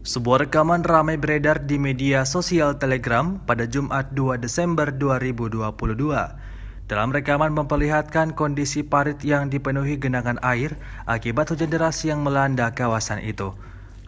Sebuah rekaman ramai beredar di media sosial Telegram pada Jumat 2 Desember 2022. Dalam rekaman memperlihatkan kondisi parit yang dipenuhi genangan air akibat hujan deras yang melanda kawasan itu.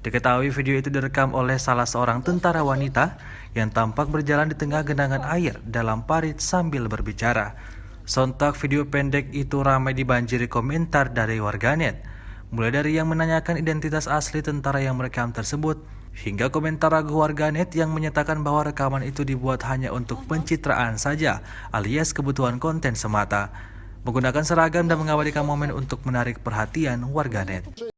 Diketahui video itu direkam oleh salah seorang tentara wanita yang tampak berjalan di tengah genangan air dalam parit sambil berbicara. Sontak video pendek itu ramai dibanjiri komentar dari warganet, mulai dari yang menanyakan identitas asli tentara yang merekam tersebut, hingga komentar ragu warganet yang menyatakan bahwa rekaman itu dibuat hanya untuk pencitraan saja, alias kebutuhan konten semata, menggunakan seragam dan mengabadikan momen untuk menarik perhatian warganet.